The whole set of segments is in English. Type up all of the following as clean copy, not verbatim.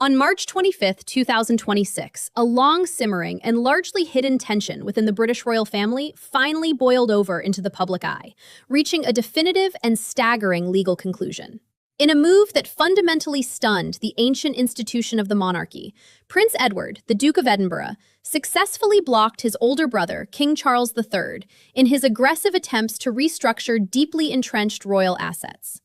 On March 25, 2026, a long-simmering and largely hidden tension within the British royal family finally boiled over into the public eye, reaching a definitive and staggering legal conclusion. In a move that fundamentally stunned the ancient institution of the monarchy, Prince Edward, the Duke of Edinburgh, successfully blocked his older brother, King Charles III, in his aggressive attempts to restructure deeply entrenched royal assets.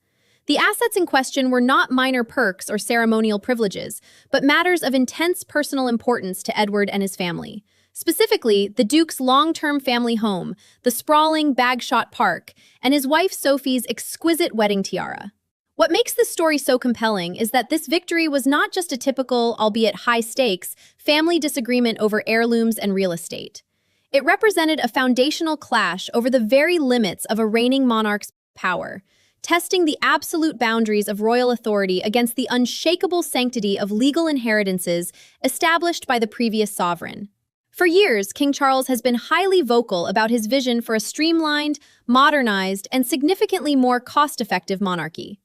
The assets in question were not minor perks or ceremonial privileges, but matters of intense personal importance to Edward and his family. Specifically, the Duke's long-term family home, the sprawling Bagshot Park, and his wife Sophie's exquisite wedding tiara. What makes this story so compelling is that this victory was not just a typical, albeit high-stakes, family disagreement over heirlooms and real estate. It represented a foundational clash over the very limits of a reigning monarch's power, testing the absolute boundaries of royal authority against the unshakable sanctity of legal inheritances established by the previous sovereign. For years, King Charles has been highly vocal about his vision for a streamlined, modernized, and significantly more cost-effective monarchy.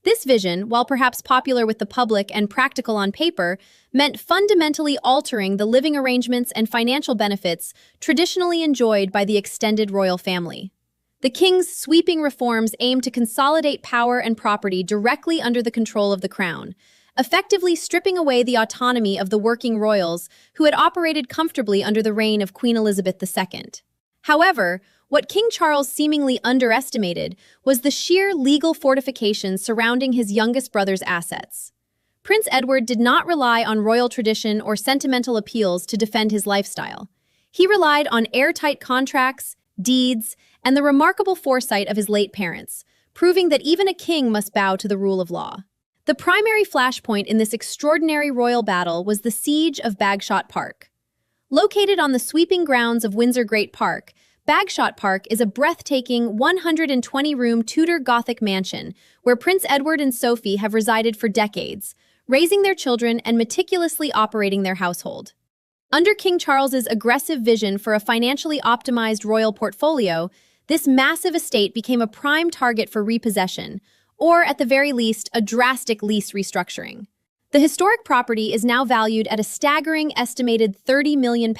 This vision, while perhaps popular with the public and practical on paper, meant fundamentally altering the living arrangements and financial benefits traditionally enjoyed by the extended royal family. The king's sweeping reforms aimed to consolidate power and property directly under the control of the crown, effectively stripping away the autonomy of the working royals who had operated comfortably under the reign of Queen Elizabeth II. However, what King Charles seemingly underestimated was the sheer legal fortifications surrounding his youngest brother's assets. Prince Edward did not rely on royal tradition or sentimental appeals to defend his lifestyle. He relied on airtight contracts, deeds, and the remarkable foresight of his late parents, proving that even a king must bow to the rule of law. The primary flashpoint in this extraordinary royal battle was the siege of Bagshot Park. Located on the sweeping grounds of Windsor Great Park, Bagshot Park is a breathtaking 120-room Tudor Gothic mansion where Prince Edward and Sophie have resided for decades, raising their children and meticulously operating their household. Under King Charles's aggressive vision for a financially optimized royal portfolio, this massive estate became a prime target for repossession, or at the very least, a drastic lease restructuring. The historic property is now valued at a staggering estimated £30 million,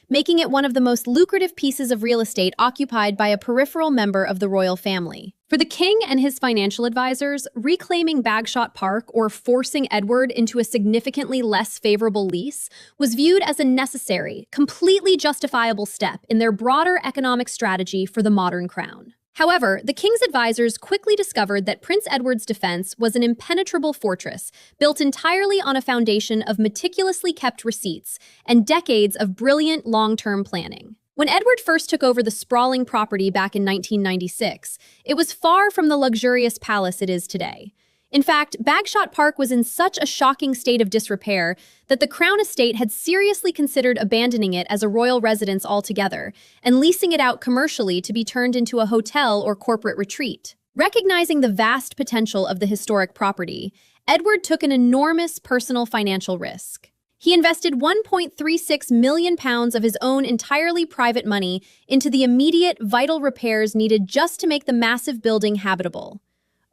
making it one of the most lucrative pieces of real estate occupied by a peripheral member of the royal family. For the king and his financial advisors, reclaiming Bagshot Park or forcing Edward into a significantly less favorable lease was viewed as a necessary, completely justifiable step in their broader economic strategy for the modern crown. However, the king's advisors quickly discovered that Prince Edward's defense was an impenetrable fortress, built entirely on a foundation of meticulously kept receipts and decades of brilliant long-term planning. When Edward first took over the sprawling property back in 1996, it was far from the luxurious palace it is today. In fact, Bagshot Park was in such a shocking state of disrepair that the Crown Estate had seriously considered abandoning it as a royal residence altogether and leasing it out commercially to be turned into a hotel or corporate retreat. Recognizing the vast potential of the historic property, Edward took an enormous personal financial risk. He invested £1.36 million of his own entirely private money into the immediate, vital repairs needed just to make the massive building habitable.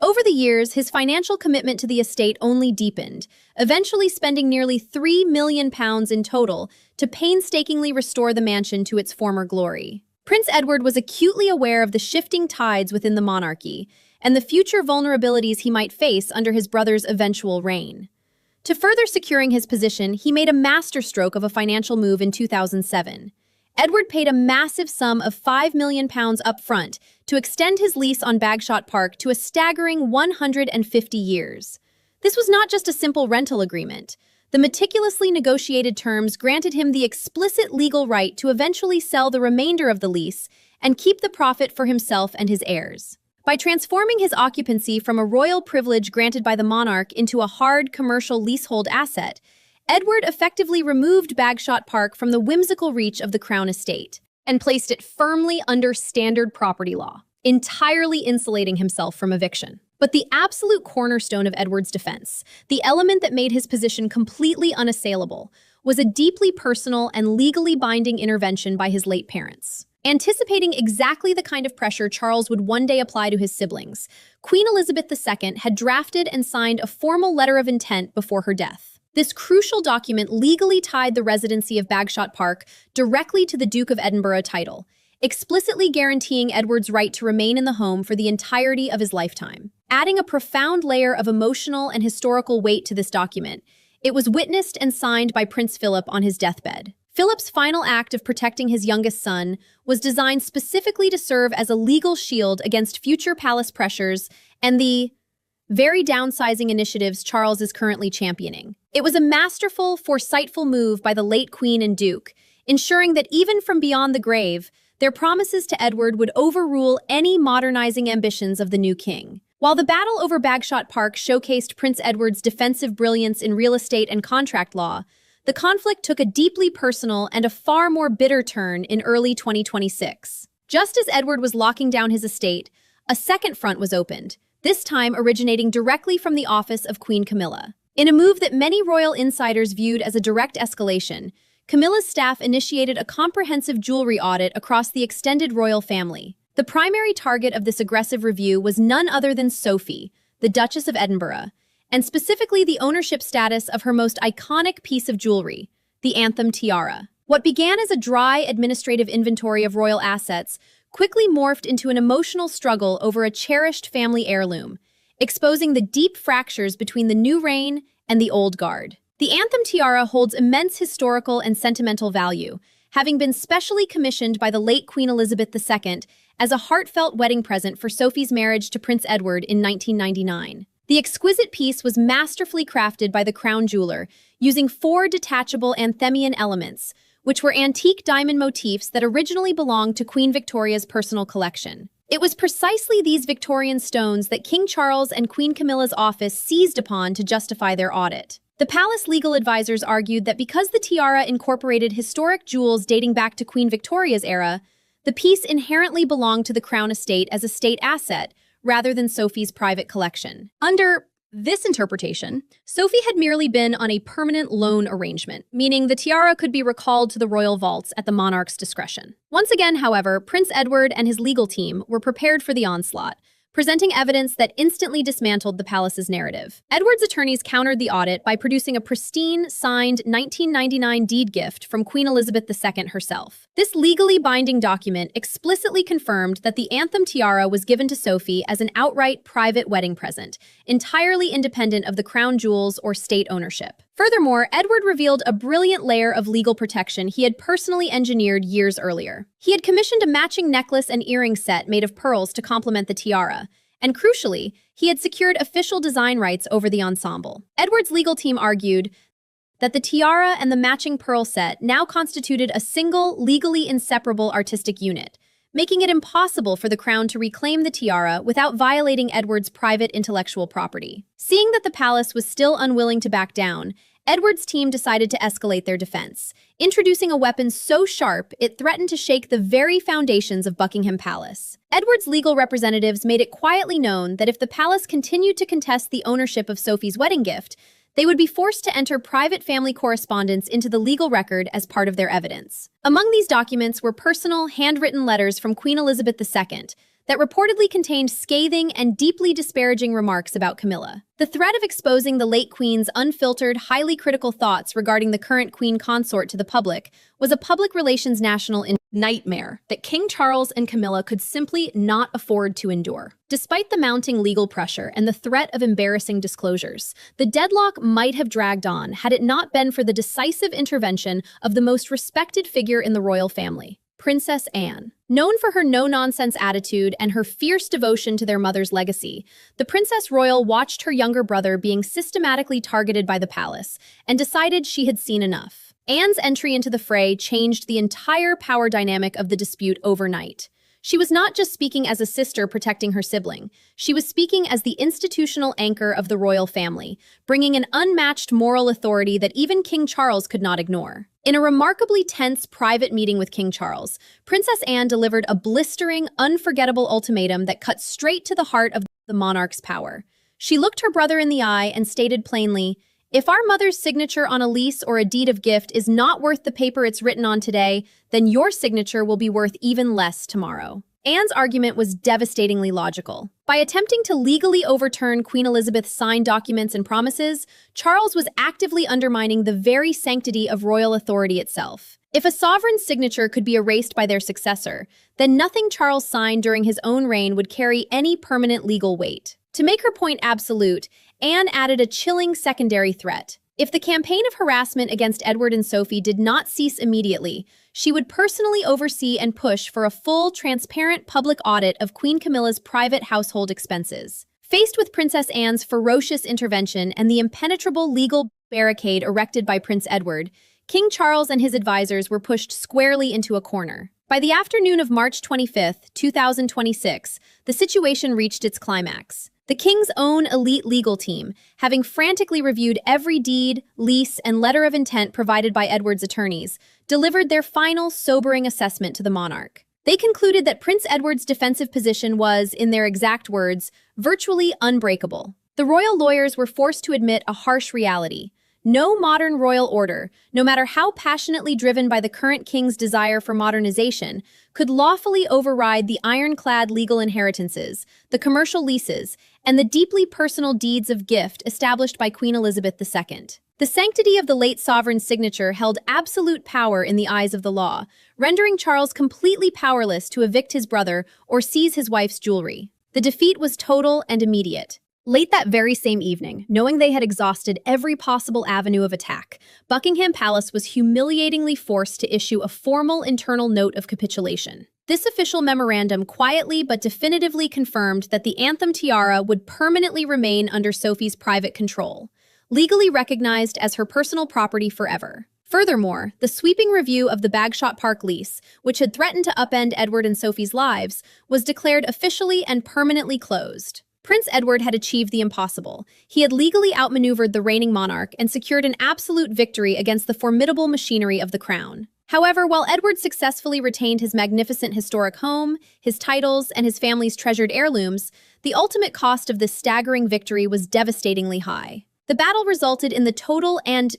Over the years, his financial commitment to the estate only deepened, eventually spending nearly £3 million in total to painstakingly restore the mansion to its former glory. Prince Edward was acutely aware of the shifting tides within the monarchy and the future vulnerabilities he might face under his brother's eventual reign. To further securing his position, he made a masterstroke of a financial move in 2007. Edward paid a massive sum of £5 million up front to extend his lease on Bagshot Park to a staggering 150 years. This was not just a simple rental agreement. The meticulously negotiated terms granted him the explicit legal right to eventually sell the remainder of the lease and keep the profit for himself and his heirs. By transforming his occupancy from a royal privilege granted by the monarch into a hard commercial leasehold asset, Edward effectively removed Bagshot Park from the whimsical reach of the Crown Estate and placed it firmly under standard property law, entirely insulating himself from eviction. But the absolute cornerstone of Edward's defense, the element that made his position completely unassailable, was a deeply personal and legally binding intervention by his late parents. Anticipating exactly the kind of pressure Charles would one day apply to his siblings, Queen Elizabeth II had drafted and signed a formal letter of intent before her death. This crucial document legally tied the residency of Bagshot Park directly to the Duke of Edinburgh title, explicitly guaranteeing Edward's right to remain in the home for the entirety of his lifetime. Adding a profound layer of emotional and historical weight to this document, it was witnessed and signed by Prince Philip on his deathbed. Philip's final act of protecting his youngest son was designed specifically to serve as a legal shield against future palace pressures and the very downsizing initiatives Charles is currently championing. It was a masterful, foresightful move by the late Queen and Duke, ensuring that even from beyond the grave, their promises to Edward would overrule any modernizing ambitions of the new king. While the battle over Bagshot Park showcased Prince Edward's defensive brilliance in real estate and contract law, the conflict took a deeply personal and a far more bitter turn in early 2026. Just as Edward was locking down his estate, a second front was opened, this time originating directly from the office of Queen Camilla. In a move that many royal insiders viewed as a direct escalation, Camilla's staff initiated a comprehensive jewelry audit across the extended royal family. The primary target of this aggressive review was none other than Sophie, the Duchess of Edinburgh, and specifically the ownership status of her most iconic piece of jewelry, the Anthem Tiara. What began as a dry administrative inventory of royal assets quickly morphed into an emotional struggle over a cherished family heirloom, exposing the deep fractures between the new reign and the old guard. The Anthem Tiara holds immense historical and sentimental value, having been specially commissioned by the late Queen Elizabeth II as a heartfelt wedding present for Sophie's marriage to Prince Edward in 1999. The exquisite piece was masterfully crafted by the crown jeweler, using 4 detachable Anthemian elements, which were antique diamond motifs that originally belonged to Queen Victoria's personal collection. It was precisely these Victorian stones that King Charles and Queen Camilla's office seized upon to justify their audit. The palace legal advisors argued that because the tiara incorporated historic jewels dating back to Queen Victoria's era, the piece inherently belonged to the crown estate as a state asset, rather than Sophie's private collection. Under this interpretation, Sophie had merely been on a permanent loan arrangement, meaning the tiara could be recalled to the royal vaults at the monarch's discretion. Once again, however, Prince Edward and his legal team were prepared for the onslaught, presenting evidence that instantly dismantled the palace's narrative. Edward's attorneys countered the audit by producing a pristine, signed 1999 deed gift from Queen Elizabeth II herself. This legally binding document explicitly confirmed that the Anthem Tiara was given to Sophie as an outright private wedding present, entirely independent of the crown jewels or state ownership. Furthermore, Edward revealed a brilliant layer of legal protection he had personally engineered years earlier. He had commissioned a matching necklace and earring set made of pearls to complement the tiara, and crucially, he had secured official design rights over the ensemble. Edward's legal team argued that the tiara and the matching pearl set now constituted a single, legally inseparable artistic unit, making it impossible for the crown to reclaim the tiara without violating Edward's private intellectual property. Seeing that the palace was still unwilling to back down, Edward's team decided to escalate their defense, introducing a weapon so sharp it threatened to shake the very foundations of Buckingham Palace. Edward's legal representatives made it quietly known that if the palace continued to contest the ownership of Sophie's wedding gift, they would be forced to enter private family correspondence into the legal record as part of their evidence. Among these documents were personal, handwritten letters from Queen Elizabeth II that reportedly contained scathing and deeply disparaging remarks about Camilla. The threat of exposing the late Queen's unfiltered, highly critical thoughts regarding the current Queen consort to the public was a public relations national nightmare that King Charles and Camilla could simply not afford to endure. Despite the mounting legal pressure and the threat of embarrassing disclosures, the deadlock might have dragged on had it not been for the decisive intervention of the most respected figure in the royal family, Princess Anne. Known for her no-nonsense attitude and her fierce devotion to their mother's legacy, the Princess Royal watched her younger brother being systematically targeted by the palace and decided she had seen enough. Anne's entry into the fray changed the entire power dynamic of the dispute overnight. She was not just speaking as a sister protecting her sibling, she was speaking as the institutional anchor of the royal family, bringing an unmatched moral authority that even King Charles could not ignore. In a remarkably tense private meeting with King Charles, Princess Anne delivered a blistering, unforgettable ultimatum that cut straight to the heart of the monarch's power. She looked her brother in the eye and stated plainly, "If our mother's signature on a lease or a deed of gift is not worth the paper it's written on today, then your signature will be worth even less tomorrow." Anne's argument was devastatingly logical. By attempting to legally overturn Queen Elizabeth's signed documents and promises, Charles was actively undermining the very sanctity of royal authority itself. If a sovereign's signature could be erased by their successor, then nothing Charles signed during his own reign would carry any permanent legal weight. To make her point absolute, Anne added a chilling secondary threat. If the campaign of harassment against Edward and Sophie did not cease immediately, she would personally oversee and push for a full, transparent public audit of Queen Camilla's private household expenses. Faced with Princess Anne's ferocious intervention and the impenetrable legal barricade erected by Prince Edward, King Charles and his advisors were pushed squarely into a corner. By the afternoon of March 25, 2026, the situation reached its climax. The king's own elite legal team, having frantically reviewed every deed, lease, and letter of intent provided by Edward's attorneys, delivered their final sobering assessment to the monarch. They concluded that Prince Edward's defensive position was, in their exact words, virtually unbreakable. The royal lawyers were forced to admit a harsh reality. No modern royal order, no matter how passionately driven by the current king's desire for modernization, could lawfully override the ironclad legal inheritances, the commercial leases, and the deeply personal deeds of gift established by Queen Elizabeth II. The sanctity of the late sovereign's signature held absolute power in the eyes of the law, rendering Charles completely powerless to evict his brother or seize his wife's jewelry. The defeat was total and immediate. Late that very same evening, knowing they had exhausted every possible avenue of attack, Buckingham Palace was humiliatingly forced to issue a formal internal note of capitulation. This official memorandum quietly but definitively confirmed that the Anthem Tiara would permanently remain under Sophie's private control, legally recognized as her personal property forever. Furthermore, the sweeping review of the Bagshot Park lease, which had threatened to upend Edward and Sophie's lives, was declared officially and permanently closed. Prince Edward had achieved the impossible. He had legally outmaneuvered the reigning monarch and secured an absolute victory against the formidable machinery of the crown. However, while Edward successfully retained his magnificent historic home, his titles, and his family's treasured heirlooms, the ultimate cost of this staggering victory was devastatingly high. The battle resulted in the total and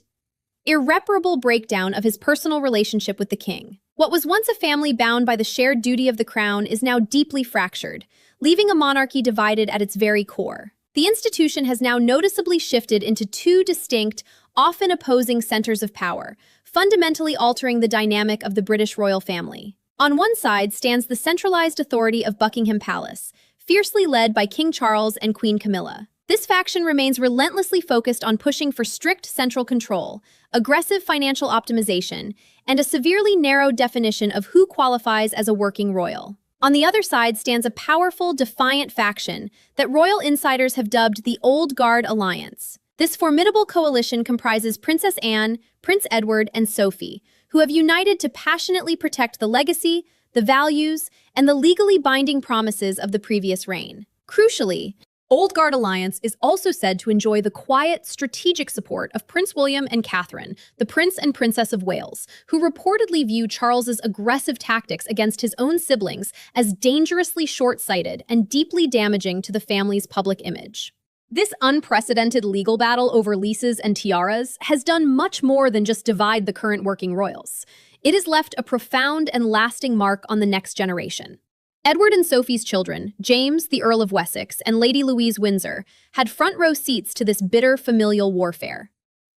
irreparable breakdown of his personal relationship with the king. What was once a family bound by the shared duty of the crown is now deeply fractured, leaving a monarchy divided at its very core. The institution has now noticeably shifted into two distinct, often opposing centers of power, fundamentally altering the dynamic of the British royal family. On one side stands the centralized authority of Buckingham Palace, fiercely led by King Charles and Queen Camilla. This faction remains relentlessly focused on pushing for strict central control, aggressive financial optimization, and a severely narrowed definition of who qualifies as a working royal. On the other side stands a powerful, defiant faction that royal insiders have dubbed the Old Guard Alliance. This formidable coalition comprises Princess Anne, Prince Edward, and Sophie, who have united to passionately protect the legacy, the values, and the legally binding promises of the previous reign. Crucially, Old Guard Alliance is also said to enjoy the quiet, strategic support of Prince William and Catherine, the Prince and Princess of Wales, who reportedly view Charles's aggressive tactics against his own siblings as dangerously short-sighted and deeply damaging to the family's public image. This unprecedented legal battle over leases and tiaras has done much more than just divide the current working royals. It has left a profound and lasting mark on the next generation. Edward and Sophie's children, James, the Earl of Wessex, and Lady Louise Windsor, had front-row seats to this bitter familial warfare.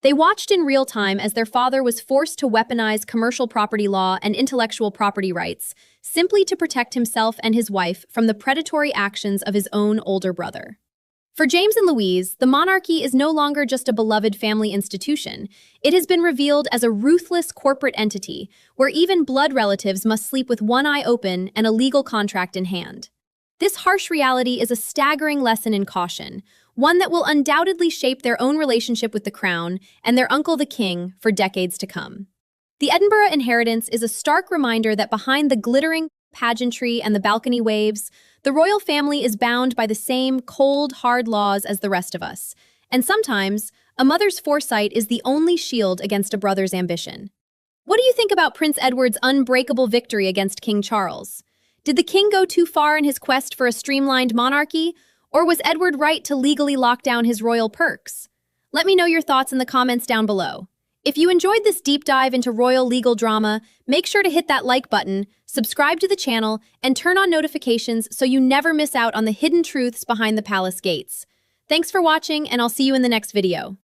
They watched in real time as their father was forced to weaponize commercial property law and intellectual property rights simply to protect himself and his wife from the predatory actions of his own older brother. For James and Louise, the monarchy is no longer just a beloved family institution. It has been revealed as a ruthless corporate entity where even blood relatives must sleep with one eye open and a legal contract in hand. This harsh reality is a staggering lesson in caution, one that will undoubtedly shape their own relationship with the crown and their uncle the king for decades to come. The Edinburgh inheritance is a stark reminder that behind the glittering pageantry and the balcony waves, the royal family is bound by the same cold, hard laws as the rest of us. And sometimes, a mother's foresight is the only shield against a brother's ambition. What do you think about Prince Edward's unbreakable victory against King Charles? Did the king go too far in his quest for a streamlined monarchy, or was Edward right to legally lock down his royal perks? Let me know your thoughts in the comments down below. If you enjoyed this deep dive into royal legal drama, make sure to hit that like button, subscribe to the channel, and turn on notifications so you never miss out on the hidden truths behind the palace gates. Thanks for watching, and I'll see you in the next video.